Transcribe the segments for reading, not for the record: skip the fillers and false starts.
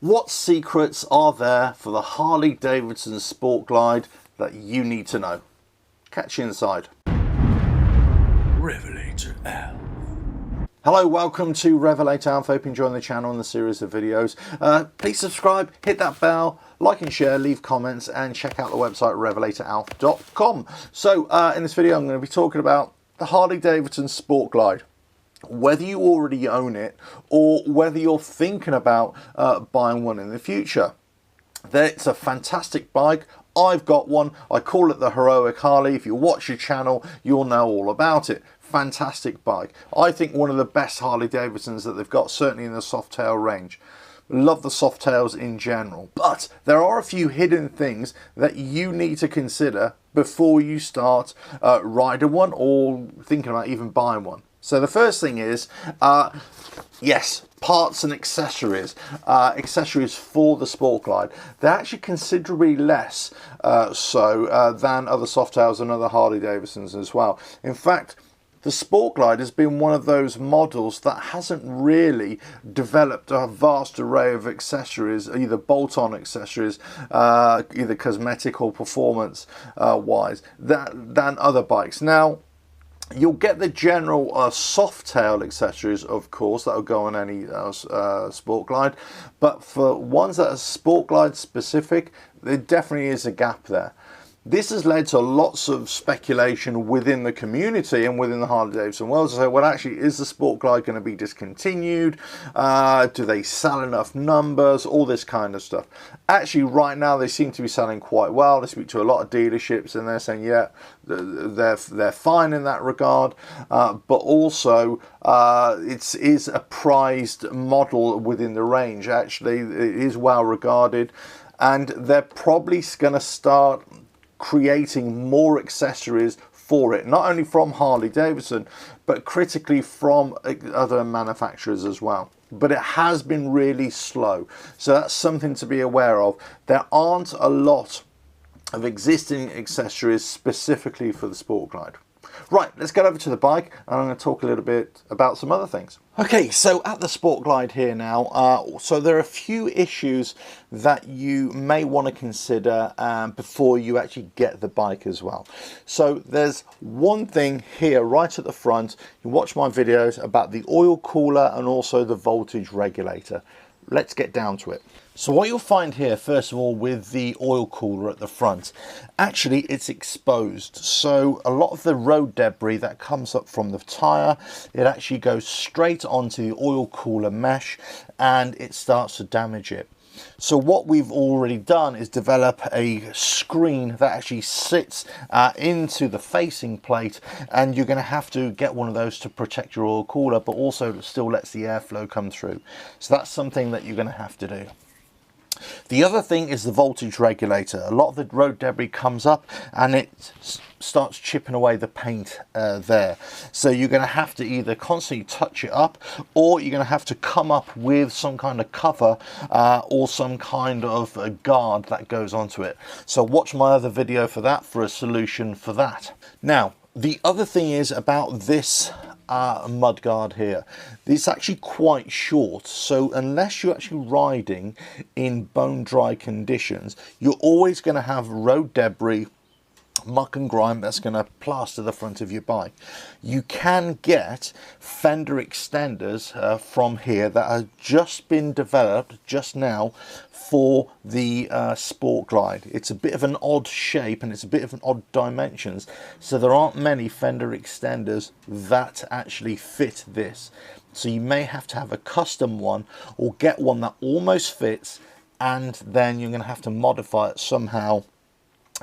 What secrets are there for the Harley Davidson Sport Glide that you need to know? Catch you inside. RevelatorAlf. Hello, welcome to RevelatorAlf. Hope you're enjoying the channel and the series of videos. Please subscribe, hit that bell, like and share, leave comments, and check out the website RevelatorAlf.com. So in this video I'm going to be talking about the Harley Davidson Sport Glide. Whether you already own it or whether you're thinking about buying one in the future. It's a fantastic bike. I've got one. I call it the Heroic Harley. If you watch the channel, you'll know all about it. Fantastic bike. I think one of the best Harley Davidsons that they've got, certainly in the Softail range. Love the Softails in general. But there are a few hidden things that you need to consider before you start riding one or thinking about even buying one. So the first thing is, yes, parts and accessories. Accessories for the Sport Glide. They're actually considerably less than other Softails and other Harley Davidsons as well. In fact, the Sport Glide has been one of those models that hasn't really developed a vast array of accessories, either bolt-on accessories, either cosmetic or performance wise, than other bikes. Now, you'll get the general Softail accessories, of course, that will go on any Sport Glide. But for ones that are Sport Glide specific, there definitely is a gap there. This has led to lots of speculation within the community and within the Harley Davidson world to say, well, actually, is the Sport Glide going to be discontinued? Do they sell enough numbers? All this kind of stuff. Actually, right now, they seem to be selling quite well. I speak to a lot of dealerships and they're saying, yeah, they're fine in that regard. But also, it is a prized model within the range. Actually, it is well regarded. And they're probably going to start creating more accessories for it, not only from Harley Davidson, but critically from other manufacturers as well. But it has been really slow, so that's something to be aware of. There aren't a lot of existing accessories specifically for the Sport Glide. Right, let's get over to the bike and I'm going to talk a little bit about some other things. Okay, so at the Sport Glide here now, so there are a few issues that you may want to consider before you actually get the bike as well. So there's one thing here right at the front. You watch my videos about the oil cooler and also the voltage regulator. Let's get down to it. So what you'll find here, first of all, with the oil cooler at the front, actually it's exposed. So a lot of the road debris that comes up from the tyre, it actually goes straight onto the oil cooler mesh and it starts to damage it. So what we've already done is develop a screen that actually sits into the facing plate, and you're going to have to get one of those to protect your oil cooler, but also still lets the airflow come through. So that's something that you're going to have to do. The other thing is the voltage regulator. A lot of the road debris comes up and it starts chipping away the paint there. So you're going to have to either constantly touch it up, or you're going to have to come up with some kind of cover or some kind of a guard that goes onto it. So watch my other video for that, for a solution for that. Now, the other thing is about this mud guard here. It's actually quite short, so unless you're actually riding in bone dry conditions, you're always going to have road debris, muck and grime that's going to plaster the front of your bike. You can get fender extenders from here that have just been developed just now for the Sport Glide. It's a bit of an odd shape and it's a bit of an odd dimensions, so there aren't many fender extenders that actually fit this. So you may have to have a custom one or get one that almost fits, and then you're going to have to modify it somehow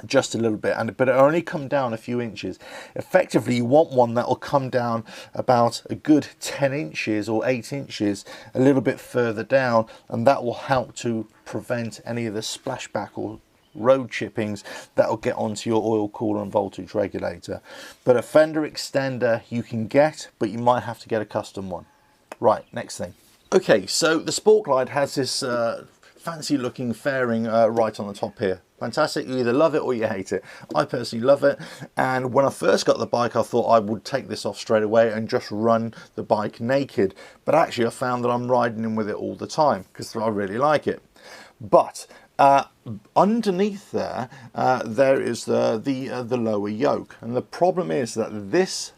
just a little bit, but it'll only come down a few inches. Effectively, you want one that will come down about a good 10 inches or 8 inches a little bit further down, and that will help to prevent any of the splashback or road chippings that will get onto your oil cooler and voltage regulator. But a fender extender you can get, but you might have to get a custom one. Right, next thing. Okay, so the Sport Glide has this fancy looking fairing right on the top here. fantastic. You either love it or you hate it. I personally love it, and when I first got the bike I thought I would take this off straight away and just run the bike naked, but actually I found that I'm riding in with it all the time because I really like it. But underneath there, there is the lower yoke, and the problem is that this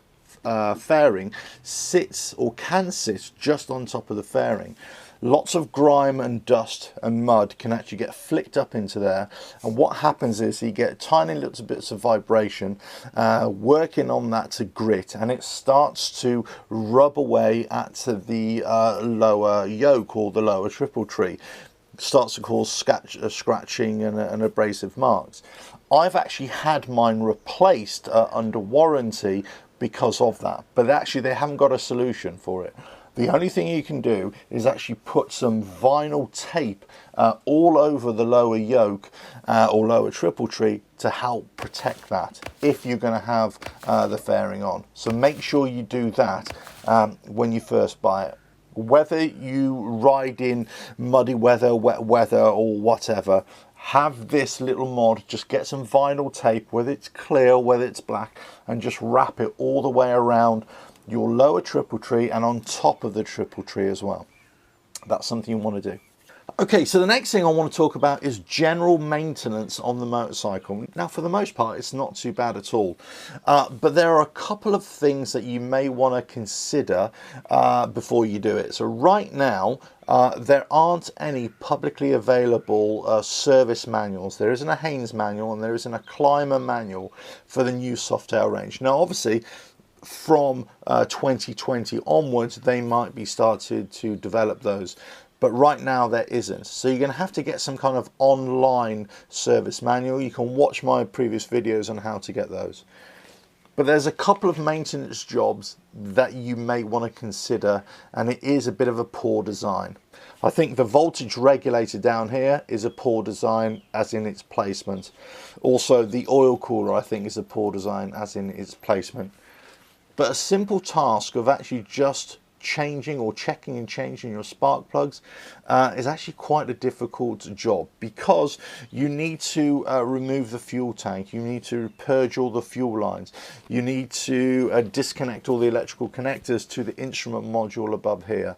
fairing sits or can sit just on top of the fairing. Lots of grime and dust and mud can actually get flicked up into there, and what happens is you get tiny little bits of vibration working on that to grit, and it starts to rub away at the lower yoke or the lower triple tree. Starts to cause scratching and abrasive marks. I've actually had mine replaced under warranty because of that, but actually they haven't got a solution for it. The only thing you can do is actually put some vinyl tape all over the lower yoke or lower triple tree to help protect that if you're going to have the fairing on. So make sure you do that when you first buy it. Whether you ride in muddy weather, wet weather or whatever, have this little mod, just get some vinyl tape, whether it's clear, whether it's black, and just wrap it all the way around your lower triple tree and on top of the triple tree as well. That's something you want to do. Okay, so the next thing I want to talk about is general maintenance on the motorcycle. Now, for the most part, it's not too bad at all. But there are a couple of things that you may want to consider before you do it. So right now, there aren't any publicly available service manuals. There isn't a Haynes manual and there isn't a Climber manual for the new Softail range. Now, obviously, from 2020 onwards, they might be started to develop those. But right now there isn't. So you're going to have to get some kind of online service manual. You can watch my previous videos on how to get those. But there's a couple of maintenance jobs that you may want to consider, and it is a bit of a poor design. I think the voltage regulator down here is a poor design as in its placement. Also the oil cooler I think is a poor design as in its placement. But a simple task of actually just changing or checking and changing your spark plugs is actually quite a difficult job, because you need to remove the fuel tank, you need to purge all the fuel lines, you need to disconnect all the electrical connectors to the instrument module above here.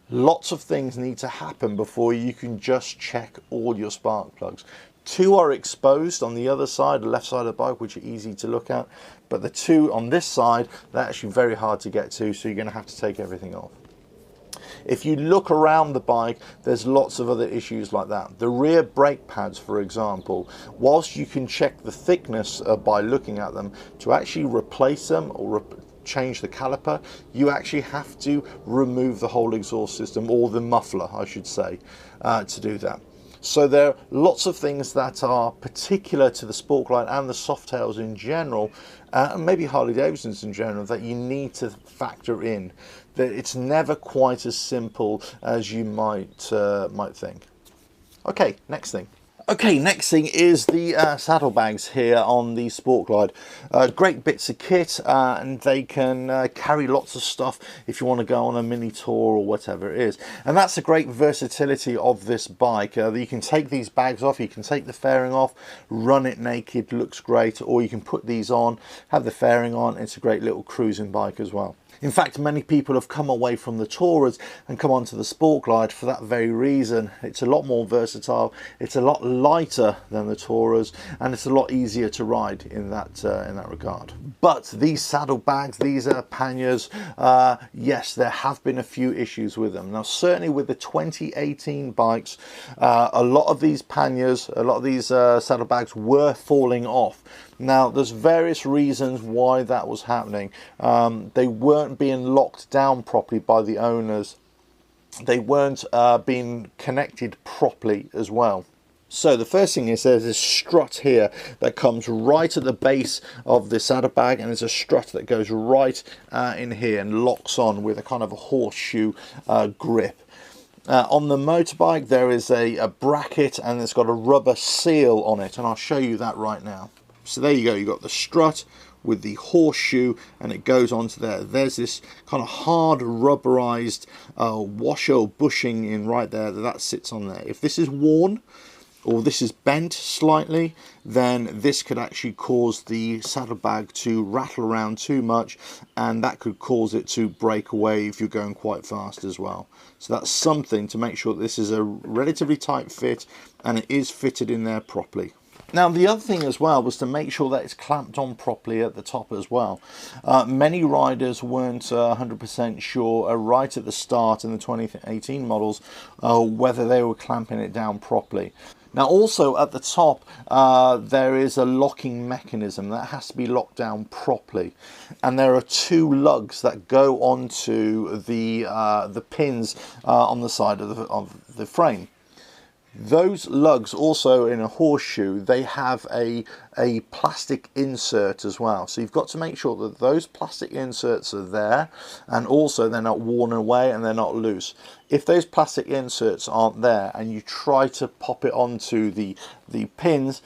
Lots of things need to happen before you can just check all your spark plugs. Two are exposed on the other side, the left side of the bike, which are easy to look at, but the two on this side, they're actually very hard to get to, so you're going to have to take everything off. If you look around the bike, there's lots of other issues like that. The rear brake pads, for example, whilst you can check the thickness by looking at them, to actually replace them or change the caliper, you actually have to remove the whole exhaust system, or the muffler I should say, to do that. So there are lots of things that are particular to the Sportglide and the Softails in general, and maybe Harley Davidsons in general, that you need to factor in. That it's never quite as simple as you might think. Okay, next thing. Okay, next thing is the saddlebags here on the Sportglide. Great bits of kit, and they can carry lots of stuff if you want to go on a mini tour or whatever it is. And that's a great versatility of this bike. You can take these bags off, you can take the fairing off, run it naked, looks great, or you can put these on, have the fairing on. It's a great little cruising bike as well. In fact, many people have come away from the Tourers and come onto the Sportglide for that very reason. It's a lot more versatile, it's a lot lighter than the Tourers, and it's a lot easier to ride in that regard. But these saddlebags, these panniers, yes, there have been a few issues with them. Now, certainly with the 2018 bikes, a lot of these panniers, a lot of these saddlebags were falling off. Now, there's various reasons why that was happening. They weren't being locked down properly by the owners. They weren't being connected properly as well. So the first thing is there's this strut here that comes right at the base of the saddlebag, and there's a strut that goes right in here and locks on with a kind of a horseshoe grip. On the motorbike there is a bracket, and it's got a rubber seal on it, and I'll show you that right now. So there you go, you've got the strut with the horseshoe, and it goes onto there. There's this kind of hard rubberized washer or bushing in right there that sits on there. If this is worn, or this is bent slightly, then this could actually cause the saddlebag to rattle around too much, and that could cause it to break away if you're going quite fast as well. So that's something to make sure that this is a relatively tight fit and it is fitted in there properly. Now the other thing as well was to make sure that it's clamped on properly at the top as well. Many riders weren't 100% sure right at the start in the 2018 models whether they were clamping it down properly. Now also at the top there is a locking mechanism that has to be locked down properly, and there are two lugs that go onto the pins on the side of the frame. Those lugs also, in a horseshoe, they have a plastic insert as well. So you've got to make sure that those plastic inserts are there, and also they're not worn away and they're not loose. If those plastic inserts aren't there and you try to pop it onto the pins,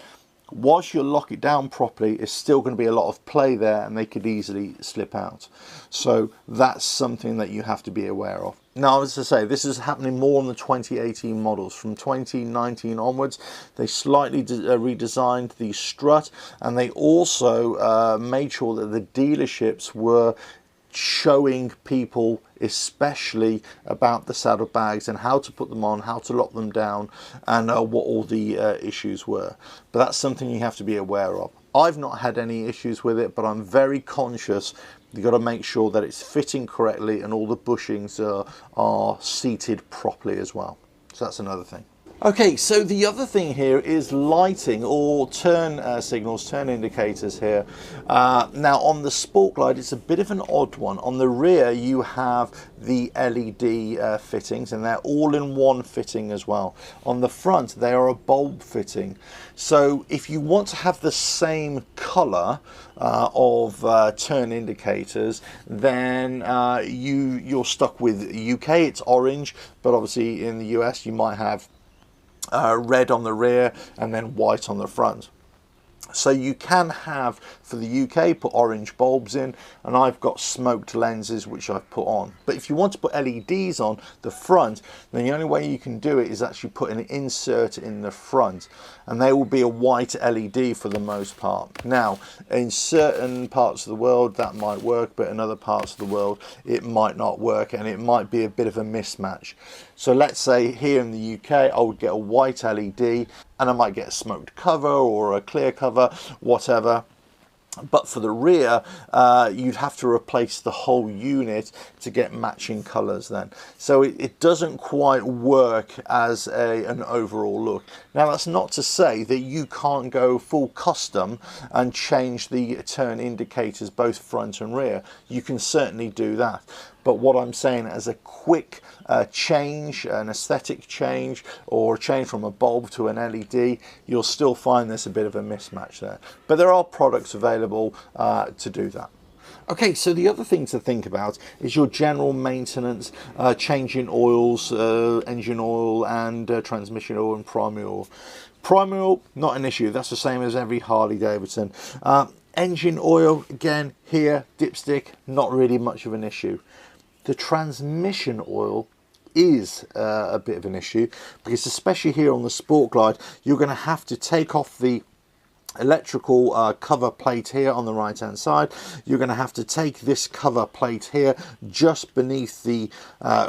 whilst you lock it down properly, it's still going to be a lot of play there and they could easily slip out. So that's something that you have to be aware of. Now, as I say, this is happening more on the 2018 models. From 2019 onwards, they slightly redesigned the strut, and they also made sure that the dealerships were showing people especially about the saddlebags and how to put them on, how to lock them down, and what all the issues were. But that's something you have to be aware of. I've not had any issues with it, but I'm very conscious. You've got to make sure that it's fitting correctly and all the bushings are seated properly as well. So that's another thing. Okay, so the other thing here is lighting or turn signals, turn indicators here. Now on the Sport Glide, it's a bit of an odd one. On the rear you have the LED fittings, and they're all in one fitting as well. On the front they are a bulb fitting. So if you want to have the same colour of turn indicators, then you're stuck with UK, it's orange, but obviously in the US you might have red on the rear and then white on the front. So you can have, for the UK, put orange bulbs in, and I've got smoked lenses which I've put on. But if you want to put LEDs on the front, then the only way you can do it is actually put an insert in the front, and they will be a white LED for the most part. Now, in certain parts of the world that might work, but in other parts of the world it might not work, and it might be a bit of a mismatch. So let's say here in the UK I would get a white LED, and I might get a smoked cover or a clear cover, whatever. But for the rear, you'd have to replace the whole unit to get matching colours then. So it doesn't quite work as an overall look. Now that's not to say that you can't go full custom and change the turn indicators both front and rear. You can certainly do that. But what I'm saying, as a quick change, an aesthetic change, or a change from a bulb to an LED, you'll still find there's a bit of a mismatch there. But there are products available to do that. Okay, so the other thing to think about is your general maintenance, changing oils, engine oil and transmission oil and primary oil. Primary oil, not an issue. That's the same as every Harley Davidson. Engine oil, again, here, dipstick, not really much of an issue. The transmission oil is a bit of an issue, because especially here on the Sport Glide, you're going to have to take off the electrical cover plate here on the right hand side. You're going to have to take this cover plate here just beneath the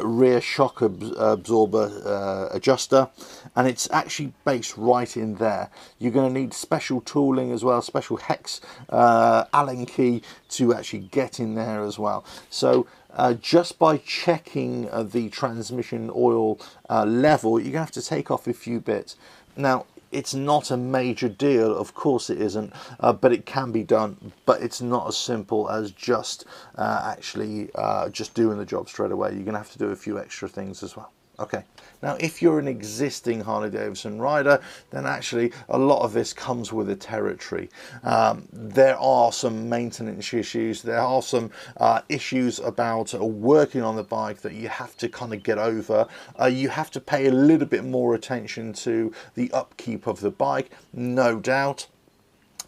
rear shock absorber adjuster, and it's actually based right in there. You're going to need special tooling as well, special hex Allen key to actually get in there as well. So just by checking the transmission oil level, you're going to have to take off a few bits. Now, it's not a major deal, of course it isn't, but it can be done. But it's not as simple as just actually just doing the job straight away. You're going to have to do a few extra things as well. Okay, now if you're an existing Harley Davidson rider, then actually a lot of this comes with the territory. There are some maintenance issues, there are some issues about working on the bike that you have to kind of get over. You have to pay a little bit more attention to the upkeep of the bike, no doubt.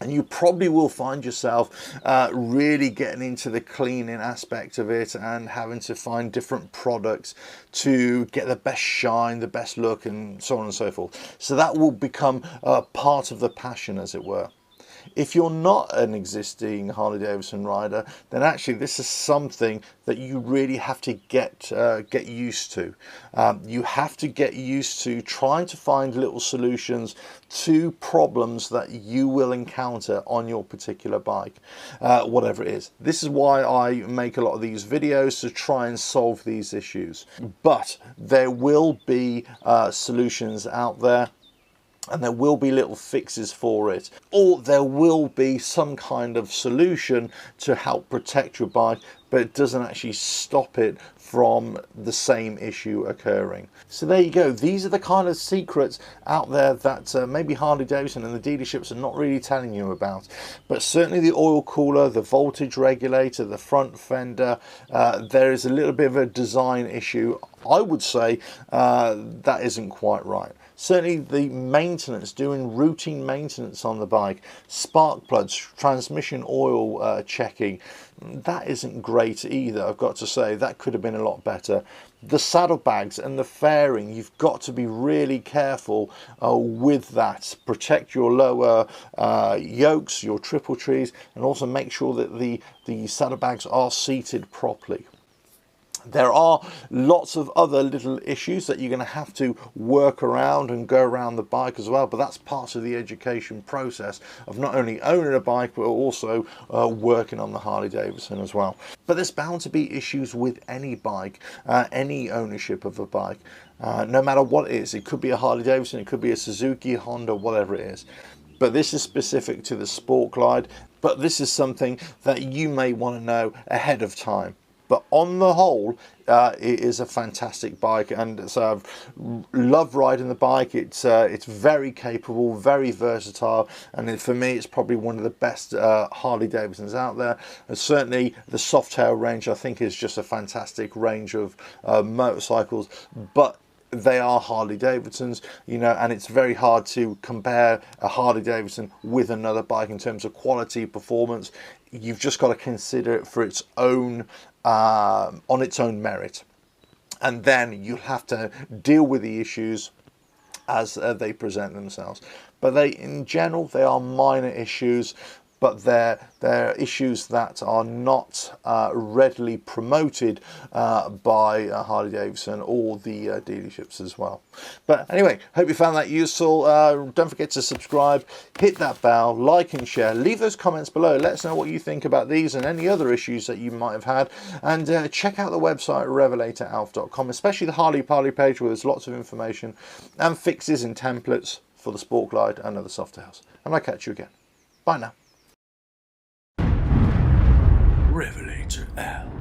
And you probably will find yourself really getting into the cleaning aspect of it and having to find different products to get the best shine, the best look, and so on and so forth. So that will become part of the passion, as it were. If you're not an existing Harley Davidson rider, then actually this is something that you really have to get used to. You have to get used to trying to find little solutions to problems that you will encounter on your particular bike, whatever it is. This is why I make a lot of these videos, to try and solve these issues. But there will be solutions out there, and there will be little fixes for it, or there will be some kind of solution to help protect your bike, but it doesn't actually stop it from the same issue occurring. So there you go. These are the kind of secrets out there that maybe Harley Davidson and the dealerships are not really telling you about. But certainly the oil cooler, the voltage regulator, the front fender, there is a little bit of a design issue. I would say that isn't quite right. Certainly the maintenance, doing routine maintenance on the bike, spark plugs, transmission oil checking, that isn't great either, I've got to say. That could have been a lot better. The saddlebags and the fairing, you've got to be really careful with that. Protect your lower yokes, your triple trees, and also make sure that the saddlebags are seated properly. There are lots of other little issues that you're going to have to work around and go around the bike as well, but that's part of the education process of not only owning a bike but also working on the Harley Davidson as well. But there's bound to be issues with any bike, any ownership of a bike, no matter what it is. It could be a Harley Davidson, it could be a Suzuki, Honda, whatever it is. But this is specific to the Sport Glide, but this is something that you may want to know ahead of time. But on the whole, it is a fantastic bike, and so I've loved riding the bike. It's very capable, very versatile, and for me, it's probably one of the best Harley Davidsons out there. And certainly, the Softail range, I think, is just a fantastic range of motorcycles. But they are Harley Davidsons, you know, and it's very hard to compare a Harley Davidson with another bike in terms of quality, performance. You've just got to consider it for its own, on its own merit, and then you'll have to deal with the issues as they present themselves. But in general, they are minor issues, but they're issues that are not readily promoted by Harley Davidson or the dealerships as well. But anyway, hope you found that useful. Don't forget to subscribe, hit that bell, like and share. Leave those comments below. Let us know what you think about these and any other issues that you might have had. And check out the website RevelatorAlf.com, especially the Harley Parley page, where there's lots of information and fixes and templates for the Sport Glide and other Softails. And I'll catch you again. Bye now. RevelatorAlf.